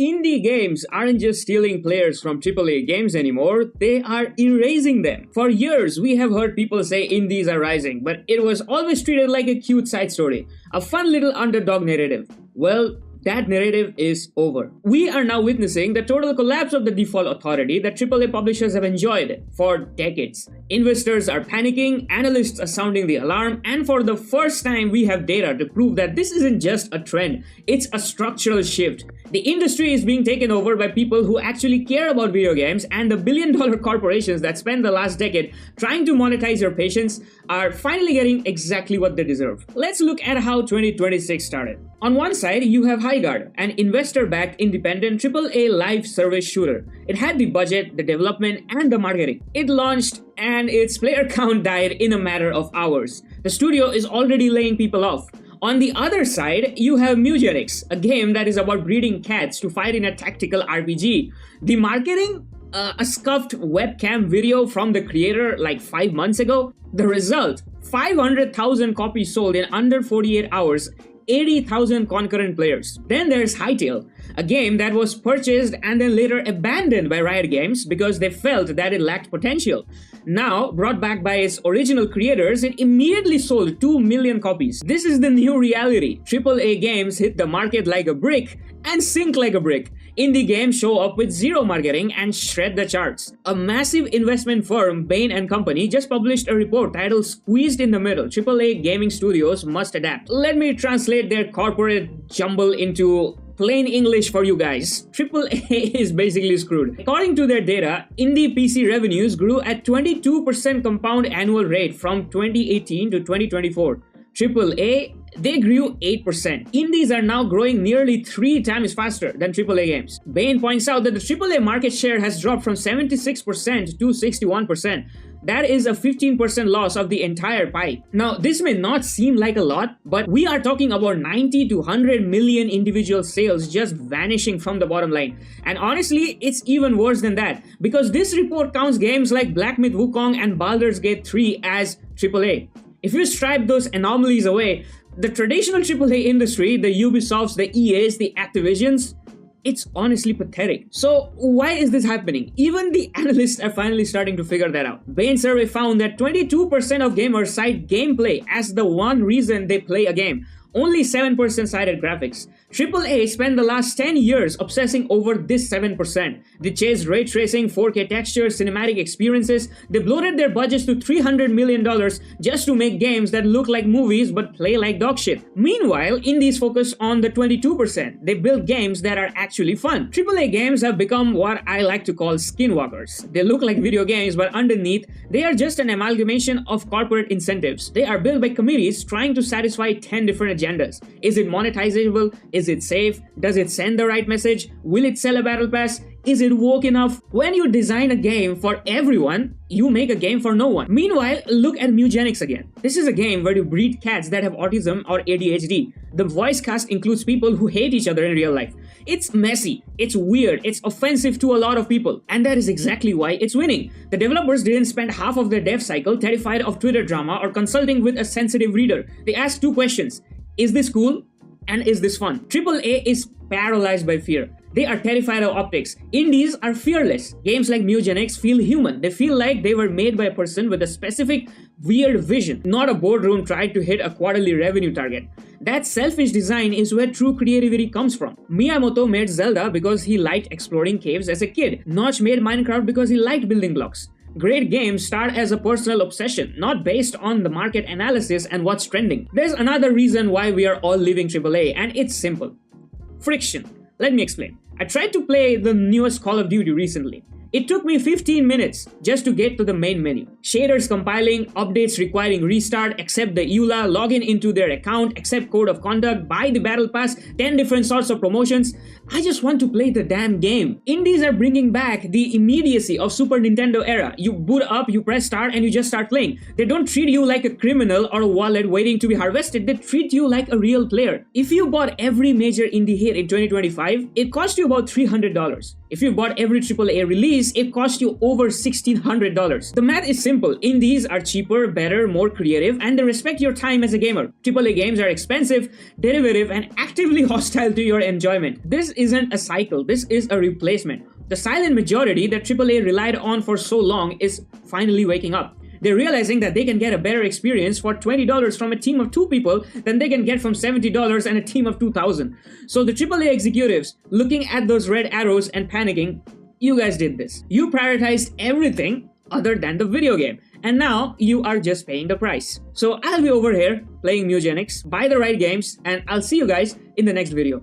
Indie games aren't just stealing players from AAA games anymore, they are erasing them. For years, we have heard people say indies are rising, but it was always treated like a cute side story, a fun little underdog narrative. Well, that narrative is over. We are now witnessing the total collapse of the default authority that AAA publishers have enjoyed for decades. Investors are panicking, analysts are sounding the alarm, and for the first time we have data to prove that this isn't just a trend, it's a structural shift. The industry is being taken over by people who actually care about video games, and the billion-dollar corporations that spent the last decade trying to monetize your patience are finally getting exactly what they deserve. Let's look at how 2026 started. On one side, you have highguard, an investor-backed independent AAA live service shooter. It had the budget, the development, and the marketing. It launched and its player count died in a matter of hours. The studio is already laying people off. On the other side, you have mewgenics, a game that is about breeding cats to fight in a tactical RPG. The marketing? A scuffed webcam video from the creator like 5 months ago. The result? 500,000 copies sold in under 48 hours. 80,000 concurrent players. Then there's Hytale, a game that was purchased and then later abandoned by Riot Games because they felt that it lacked potential. Now, brought back by its original creators, it immediately sold 2 million copies. This is the new reality. AAA games hit the market like a brick and sink like a brick. Indie games show up with zero marketing and shred the charts. A massive investment firm, Bain & Company, just published a report titled Squeezed in the Middle, AAA gaming studios must adapt. Let me translate their corporate jumble into plain English for you guys. AAA is basically screwed. According to their data, indie PC revenues grew at 22% compound annual rate from 2018 to 2024. AAA, they grew 8%. Indies are now growing nearly 3 times faster than AAA games. Bain points out that the AAA market share has dropped from 76% to 61%. That is a 15% loss of the entire pie. Now, this may not seem like a lot, but we are talking about 90 to 100 million individual sales just vanishing from the bottom line. And honestly, it's even worse than that, because this report counts games like Black Myth Wukong and Baldur's Gate 3 as AAA. If you stripe those anomalies away, the traditional AAA industry, the Ubisofts, the EAs, the Activisions, it's honestly pathetic. So why is this happening? Even the analysts are finally starting to figure that out. Bain's survey found that 22% of gamers cite gameplay as the one reason they play a game. Only 7% cited graphics. AAA spent the last 10 years obsessing over this 7%. They chased ray tracing, 4K textures, cinematic experiences. They bloated their budgets to $300 million just to make games that look like movies but play like dog shit. Meanwhile, indies focus on the 22%. They build games that are actually fun. AAA games have become what I like to call skinwalkers. They look like video games, but underneath, they are just an amalgamation of corporate incentives. They are built by committees trying to satisfy 10 different agendas. Is it monetizable? Is it safe? Does it send the right message? Will it sell a battle pass? Is it woke enough? When you design a game for everyone, you make a game for no one. Meanwhile, look at mewgenics again. This is a game where you breed cats that have autism or ADHD. The voice cast includes people who hate each other in real life. It's messy, it's weird, it's offensive to a lot of people, and that is exactly why it's winning. The developers didn't spend half of their dev cycle terrified of Twitter drama or consulting with a sensitive reader. They asked 2 questions. Is this cool? And is this fun? AAA is paralyzed by fear. They are terrified of optics. Indies are fearless. Games like mewgenics feel human. They feel like they were made by a person with a specific weird vision, not a boardroom tried to hit a quarterly revenue target. That selfish design is where true creativity comes from. Miyamoto made Zelda because he liked exploring caves as a kid. Notch made Minecraft because he liked building blocks. Great games start as a personal obsession, not based on the market analysis and what's trending. There's another reason why we are all leaving AAA, and it's simple. Friction. Let me explain. I tried to play the newest Call of Duty recently. It took me 15 minutes just to get to the main menu. Shaders compiling, updates requiring restart, accept the EULA, login into their account, accept code of conduct, buy the battle pass, 10 different sorts of promotions. I just want to play the damn game. Indies are bringing back the immediacy of Super Nintendo era. You boot up, you press start, and you just start playing. They don't treat you like a criminal or a wallet waiting to be harvested. They treat you like a real player. If you bought every major indie hit in 2025, it cost you about $300. If you bought every AAA release, it cost you over $1,600. The math is simple. Indies are cheaper, better, more creative, and they respect your time as a gamer. AAA games are expensive, derivative, and actively hostile to your enjoyment. This isn't a cycle, this is a replacement. The silent majority that AAA relied on for so long is finally waking up. They're realizing that they can get a better experience for $20 from a team of 2 people than they can get from $70 and a team of 2,000. So the AAA executives, looking at those red arrows and panicking, you guys did this. You prioritized everything other than the video game. And now you are just paying the price. So I'll be over here playing Mewgenics, buy the right games, and I'll see you guys in the next video.